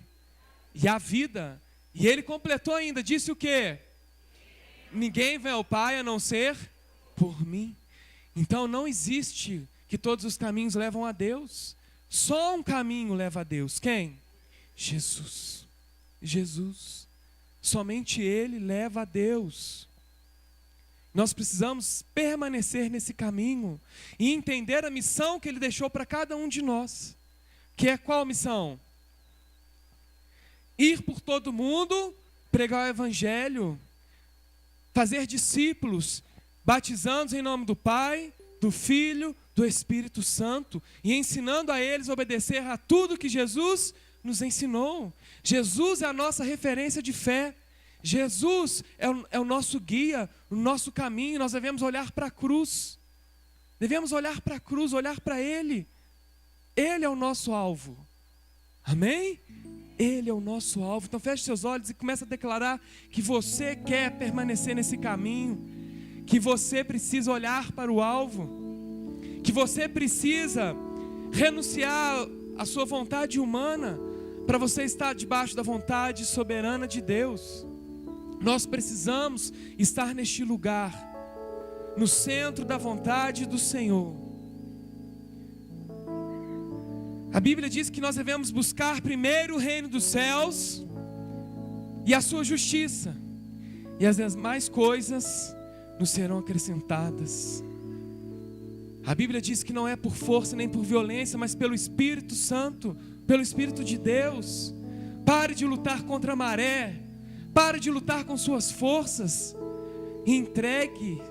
e a vida. E ele completou ainda, disse o quê? Ninguém vem ao Pai a não ser por mim. Então não existe que todos os caminhos levam a Deus. Só um caminho leva a Deus. Quem? Jesus. Jesus. Somente Ele leva a Deus. Nós precisamos permanecer nesse caminho e entender a missão que Ele deixou para cada um de nós. Que é qual missão? Ir por todo mundo, pregar o Evangelho, fazer discípulos, batizando-os em nome do Pai, do Filho, do Espírito Santo e ensinando a eles a obedecer a tudo que Jesus nos ensinou. Jesus é a nossa referência de fé. Jesus é o nosso guia, o nosso caminho. Nós devemos olhar para a cruz. Devemos olhar para a cruz, olhar para Ele. Ele é o nosso alvo. Amém? Ele é o nosso alvo. Então feche seus olhos e comece a declarar que você quer permanecer nesse caminho, que você precisa olhar para o alvo, que você precisa renunciar à sua vontade humana para você estar debaixo da vontade soberana de Deus. Nós precisamos estar neste lugar, no centro da vontade do Senhor. A Bíblia diz que nós devemos buscar primeiro o reino dos céus e a sua justiça, e as demais coisas nos serão acrescentadas. A Bíblia diz que não é por força nem por violência, mas pelo Espírito Santo, pelo Espírito de Deus. Pare de lutar contra a maré, pare de lutar com suas forças e entregue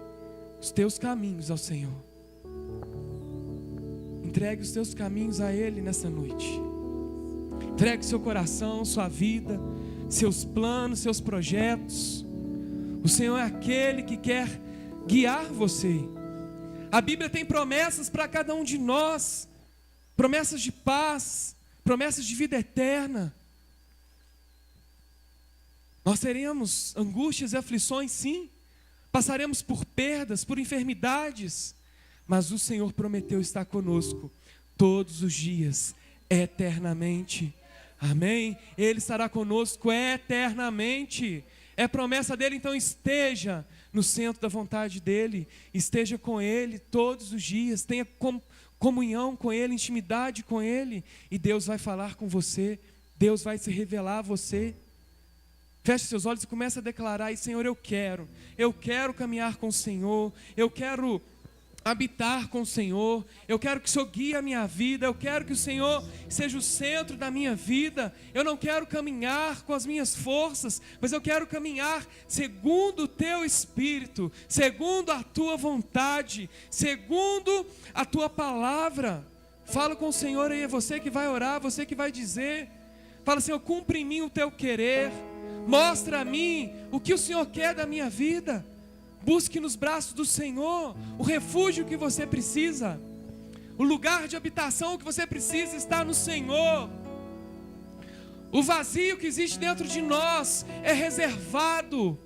os teus caminhos ao Senhor. Entregue os teus caminhos a Ele nessa noite. Entregue seu coração, sua vida, seus planos, seus projetos. O Senhor é aquele que quer guiar você. A Bíblia tem promessas para cada um de nós. Promessas de paz, promessas de vida eterna. Nós teremos angústias e aflições, sim. Passaremos por perdas, por enfermidades. Mas o Senhor prometeu estar conosco todos os dias, eternamente. Amém? Ele estará conosco eternamente. É promessa dele, então esteja no centro da vontade dele. Esteja com ele todos os dias. Tenha comunhão com ele, intimidade com ele. E Deus vai falar com você. Deus vai se revelar a você. Feche seus olhos e comece a declarar: e Senhor, eu quero caminhar com o Senhor. Eu quero habitar com o Senhor, eu quero que o Senhor guie a minha vida, eu quero que o Senhor seja o centro da minha vida. Eu não quero caminhar com as minhas forças, mas eu quero caminhar segundo o Teu Espírito, segundo a Tua vontade, segundo a Tua palavra. Fala com o Senhor aí, é você que vai orar, você que vai dizer. Fala: Senhor, cumpre em mim o Teu querer, mostra a mim o que o Senhor quer da minha vida. Busque nos braços do Senhor o refúgio que você precisa. O lugar de habitação que você precisa está no Senhor. O vazio que existe dentro de nós é reservado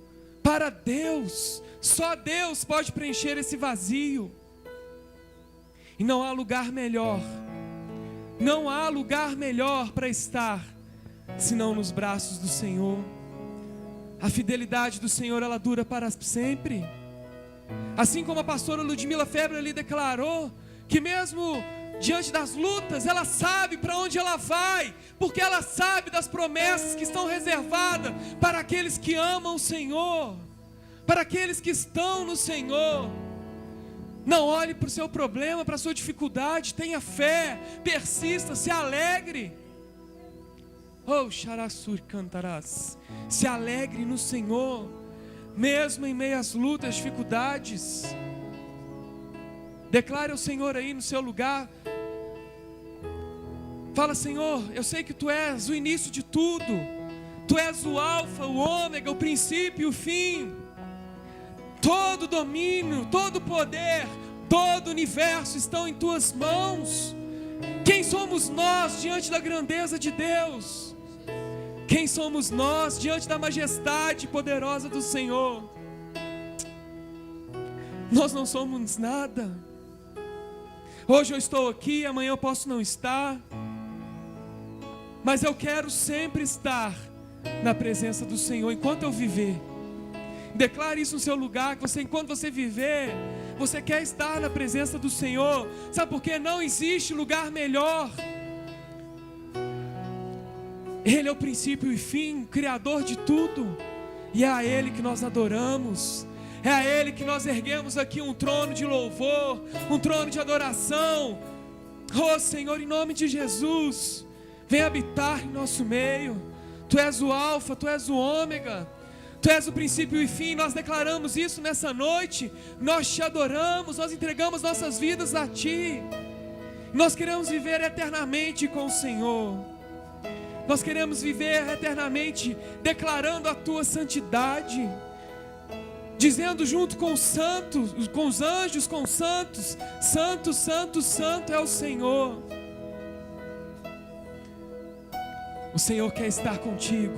para Deus. Só Deus pode preencher esse vazio. E não há lugar melhor. Não há lugar melhor para estar senão nos braços do Senhor. A fidelidade do Senhor, ela dura para sempre. Assim como a pastora Ludmila Febre ali declarou, que mesmo diante das lutas, ela sabe para onde ela vai, porque ela sabe das promessas que estão reservadas para aqueles que amam o Senhor, para aqueles que estão no Senhor. Não olhe para o seu problema, para a sua dificuldade, tenha fé, persista, se alegre. Oh, Xarassur cantarás. Se alegre no Senhor, mesmo em meio às lutas, dificuldades. Declare ao Senhor aí no seu lugar. Fala: Senhor, eu sei que Tu és o início de tudo. Tu és o alfa, o ômega, o princípio e o fim. Todo domínio, todo poder, todo o universo estão em tuas mãos. Quem somos nós diante da grandeza de Deus? Quem somos nós diante da majestade poderosa do Senhor? Nós não somos nada. Hoje eu estou aqui, amanhã eu posso não estar, mas eu quero sempre estar na presença do Senhor enquanto eu viver. Declare isso no seu lugar, que você, enquanto você viver, você quer estar na presença do Senhor. Sabe por quê? Não existe lugar melhor. Ele é o princípio e fim, Criador de tudo, e é a Ele que nós adoramos. É a Ele que nós erguemos aqui um trono de louvor, um trono de adoração. Oh Senhor, em nome de Jesus, vem habitar em nosso meio. Tu és o alfa, Tu és o ômega, Tu és o princípio e fim. Nós declaramos isso nessa noite. Nós Te adoramos, nós entregamos nossas vidas a Ti. Nós queremos viver eternamente com o Senhor. Nós queremos viver eternamente declarando a Tua santidade, dizendo junto com os santos, com os anjos, com os santos: Santo, Santo, Santo é o Senhor. O Senhor quer estar contigo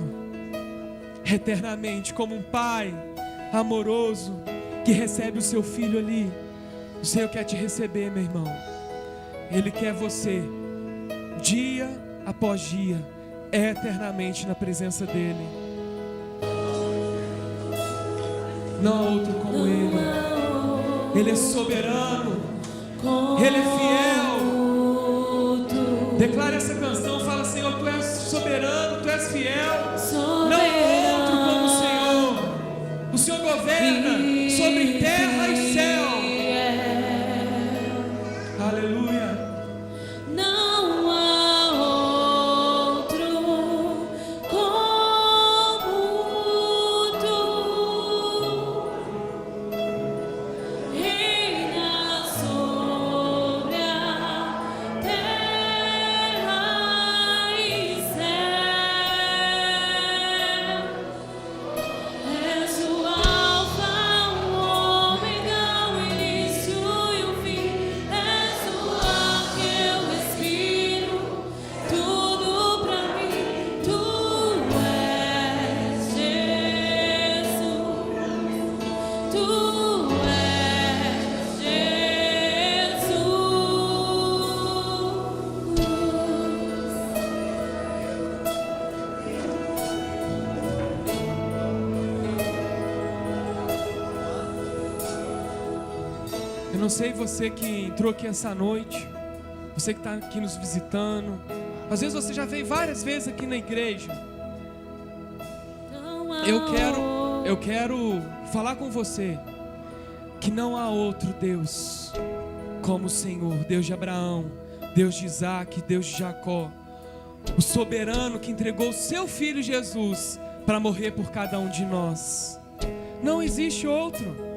eternamente, como um pai amoroso que recebe o seu filho ali. O Senhor quer te receber, meu irmão. Ele quer você, dia após dia, eternamente na presença dEle. Não há outro como Ele. Ele é soberano, Ele é fiel. Declare essa canção, fala: Senhor, Tu és soberano, Tu és fiel. Não há outro como o Senhor. O Senhor governa sobre terra e céu. Aleluia. Eu não sei você que entrou aqui essa noite, você que está aqui nos visitando. Às vezes você já veio várias vezes aqui na igreja. Eu quero falar com você que não há outro Deus como o Senhor, Deus de Abraão, Deus de Isaac, Deus de Jacó, o soberano que entregou o seu filho Jesus para morrer por cada um de nós. Não existe outro.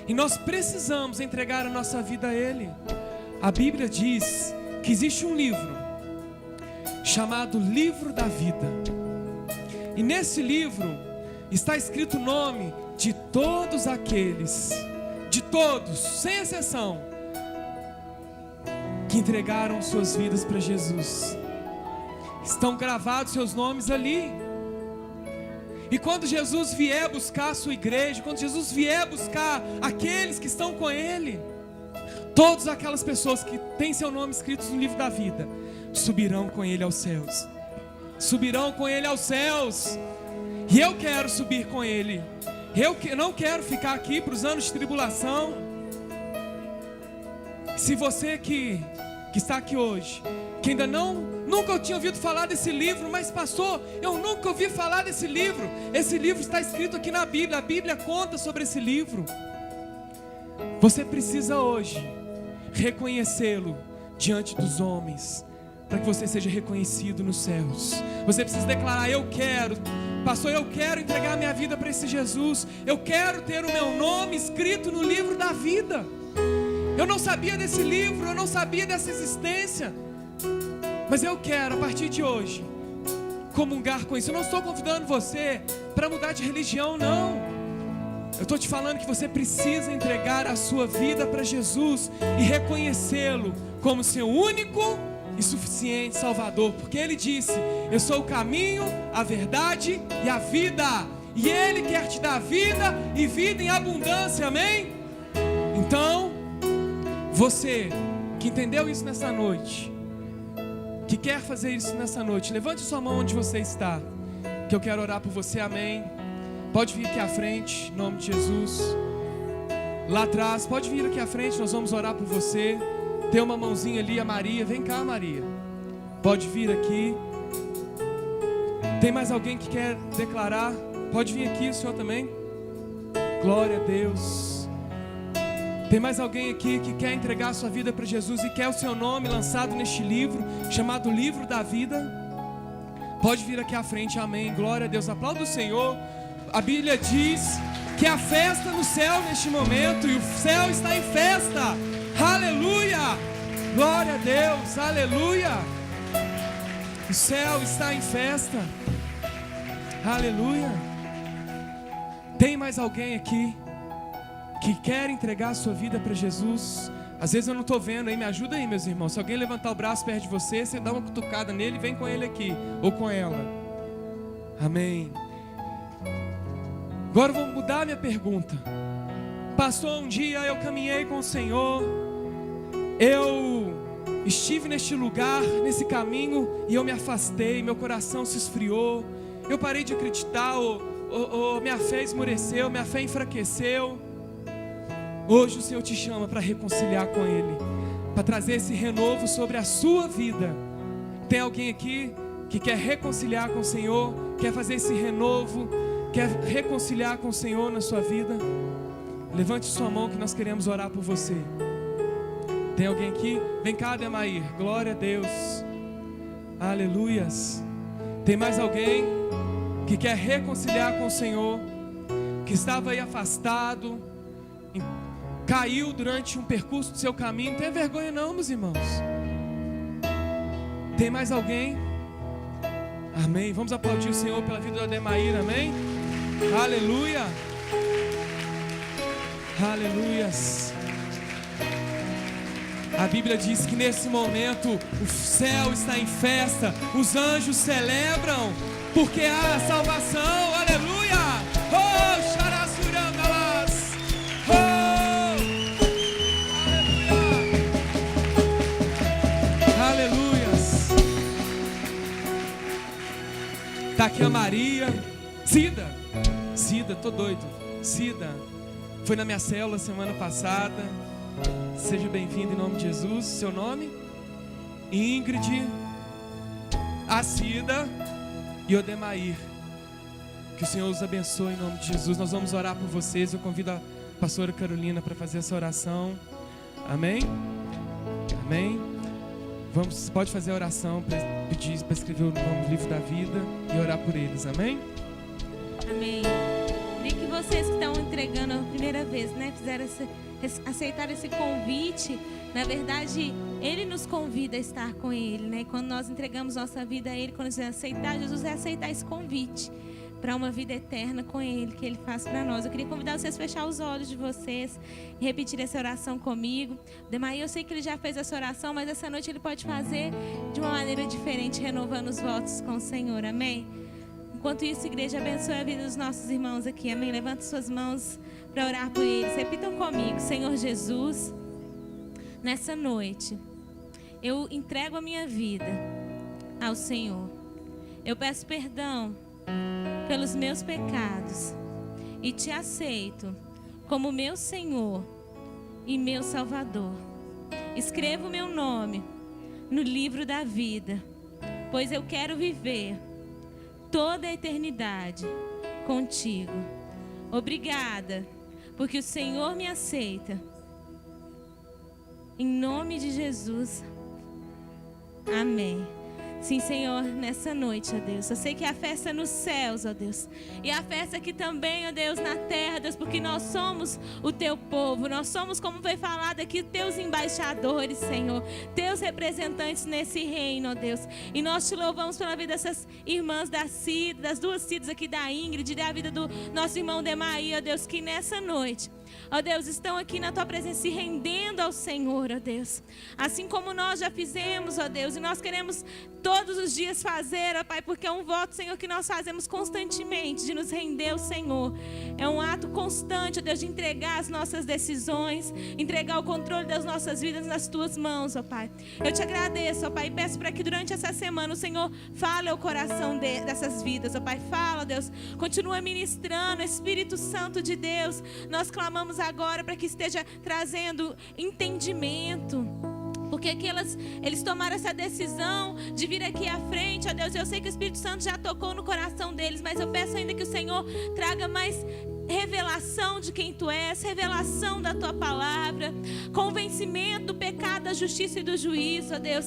E nós precisamos entregar a nossa vida a Ele. A Bíblia diz que existe um livro chamado Livro da Vida. E nesse livro está escrito o nome de todos aqueles, de todos, sem exceção, que entregaram suas vidas para Jesus. Estão gravados seus nomes ali. E quando Jesus vier buscar a sua igreja, quando Jesus vier buscar aqueles que estão com Ele, todas aquelas pessoas que têm seu nome escritos no livro da vida, subirão com Ele aos céus. Subirão com Ele aos céus. E eu quero subir com Ele. Eu não quero ficar aqui para os anos de tribulação. Se você que está aqui hoje, que ainda nunca tinha ouvido falar desse livro, mas pastor, eu nunca ouvi falar desse livro. Esse livro está escrito aqui na Bíblia. A Bíblia conta sobre esse livro. Você precisa hoje reconhecê-lo diante dos homens, para que você seja reconhecido nos céus. Você precisa declarar: eu quero, pastor, eu quero entregar minha vida para esse Jesus. Eu quero ter o meu nome escrito no livro da vida. Eu não sabia desse livro, eu não sabia dessa existência, mas eu quero, a partir de hoje, comungar com isso. Eu não estou convidando você para mudar de religião, não. Eu estou te falando que você precisa entregar a sua vida para Jesus e reconhecê-lo como seu único e suficiente Salvador, porque Ele disse: eu sou o caminho, a verdade e a vida, e Ele quer te dar vida e vida em abundância, amém? Então, você que entendeu isso nessa noite, que quer fazer isso nessa noite, levante sua mão onde você está, que eu quero orar por você, amém? Pode vir aqui à frente, em nome de Jesus. Lá atrás, pode vir aqui à frente, nós vamos orar por você. Tem uma mãozinha ali, a Maria. Vem cá, Maria. Pode vir aqui. Tem mais alguém que quer declarar? Pode vir aqui, o senhor também. Glória a Deus. Tem mais alguém aqui que quer entregar a sua vida para Jesus e quer o seu nome lançado neste livro, chamado Livro da Vida? Pode vir aqui à frente, amém. Glória a Deus, aplauda o Senhor. A Bíblia diz que há festa no céu neste momento, e o céu está em festa. Aleluia! Glória a Deus, aleluia! O céu está em festa. Aleluia! Tem mais alguém aqui que quer entregar a sua vida para Jesus? Às vezes eu não estou vendo aí, me ajuda aí, meus irmãos. Se alguém levantar o braço perto de você, você dá uma cutucada nele e vem com ele aqui, ou com ela. Amém. Agora vamos mudar a minha pergunta. Pastor, um dia eu caminhei com o Senhor, eu estive neste lugar, nesse caminho, e eu me afastei, meu coração se esfriou, eu parei de acreditar, minha fé esmoreceu, minha fé enfraqueceu. Hoje o Senhor te chama para reconciliar com Ele, para trazer esse renovo sobre a sua vida. Tem alguém aqui que quer reconciliar com o Senhor, quer fazer esse renovo, quer reconciliar com o Senhor na sua vida? Levante sua mão que nós queremos orar por você. Tem alguém aqui? Vem cá, Ademair. Glória a Deus. Aleluias. Tem mais alguém que quer reconciliar com o Senhor, que estava aí afastado, caiu durante um percurso do seu caminho? Não tenha vergonha não, meus irmãos. Tem mais alguém? Amém. Vamos aplaudir o Senhor pela vida do Ademair, amém? Aleluia. Aleluias. A Bíblia diz que nesse momento o céu está em festa, os anjos celebram, porque há salvação. Aleluia. Oh, xarassurandalas. Oh, aleluia. Aleluias. Está aqui a Maria. Cida, tô doido. Cida, foi na minha célula semana passada. Seja bem-vindo em nome de Jesus. Seu nome? Ingrid, a Cida e Odemair. Que o Senhor os abençoe em nome de Jesus. Nós vamos orar por vocês. Eu convido a pastora Carolina para fazer essa oração. Amém? Amém? Pode fazer a oração, pedir para escrever o nome do livro da vida e orar por eles. Amém? Amém. Nem que vocês que estão entregando a primeira vez, né, aceitaram esse convite. Na verdade, Ele nos convida a estar com Ele, né? Quando nós entregamos nossa vida a Ele, quando nós aceitar Jesus, é aceitar esse convite para uma vida eterna com Ele, que Ele faz para nós. Eu queria convidar vocês a fechar os olhos de vocês e repetir essa oração comigo. Demaí, eu sei que ele já fez essa oração, mas essa noite ele pode fazer de uma maneira diferente, renovando os votos com o Senhor, amém? Enquanto isso, igreja, abençoe a vida dos nossos irmãos aqui, amém? Levante suas mãos para orar por eles. Repitam comigo. Senhor Jesus, nessa noite, eu entrego a minha vida ao Senhor. Eu peço perdão pelos meus pecados e te aceito como meu Senhor e meu Salvador. Escreva o meu nome no livro da vida, pois eu quero viver toda a eternidade contigo. Obrigada, porque o Senhor me aceita. Em nome de Jesus. Amém. Sim, Senhor, nessa noite, ó Deus, eu sei que a festa é nos céus, ó Deus, e a festa aqui também, ó Deus, na terra, Deus, porque nós somos o teu povo, nós somos, como foi falado aqui, teus embaixadores, Senhor, teus representantes nesse reino, ó Deus, e nós te louvamos pela vida dessas irmãs da Cida, das duas Cidas aqui da Ingrid, da vida do nosso irmão Demaí, ó Deus, que nessa noite, ó Deus, estão aqui na tua presença se rendendo ao Senhor, ó Deus, assim como nós já fizemos, ó Deus, e nós queremos todos os dias fazer, ó Pai, porque é um voto, Senhor, que nós fazemos constantemente, de nos render ao Senhor. É um ato constante, ó Deus, de entregar as nossas decisões, entregar o controle das nossas vidas nas tuas mãos, ó Pai. Eu te agradeço, ó Pai, e peço para que durante essa semana o Senhor fale ao coração dessas vidas, ó Pai. Fala, ó Deus, continua ministrando, Espírito Santo de Deus. Nós clamamos agora para que esteja trazendo entendimento, porque eles tomaram essa decisão de vir aqui à frente, ó Deus. Eu sei que o Espírito Santo já tocou no coração deles, mas eu peço ainda que o Senhor traga mais revelação de quem tu és, revelação da tua palavra, convencimento do pecado, da justiça e do juízo, ó Deus,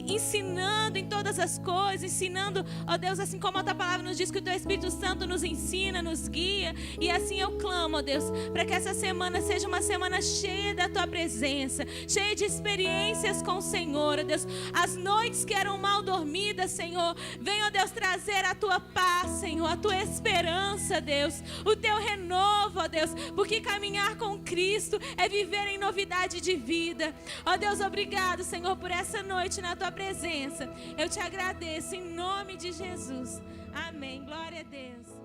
ensinando em todas as coisas, ensinando, ó Deus, assim como a tua palavra nos diz que o teu Espírito Santo nos ensina, nos guia, e assim eu clamo, ó Deus, para que essa semana seja uma semana cheia da tua presença, cheia de experiências com o Senhor, ó Deus. As noites que eram mal dormidas, Senhor, venha, ó Deus, trazer a tua paz, Senhor, a tua esperança, Deus, o teu renovo, ó Deus, porque caminhar com Cristo é viver em novidade de vida. Ó Deus, obrigado, Senhor, por essa noite na tua presença. Eu te agradeço em nome de Jesus. Amém. Glória a Deus.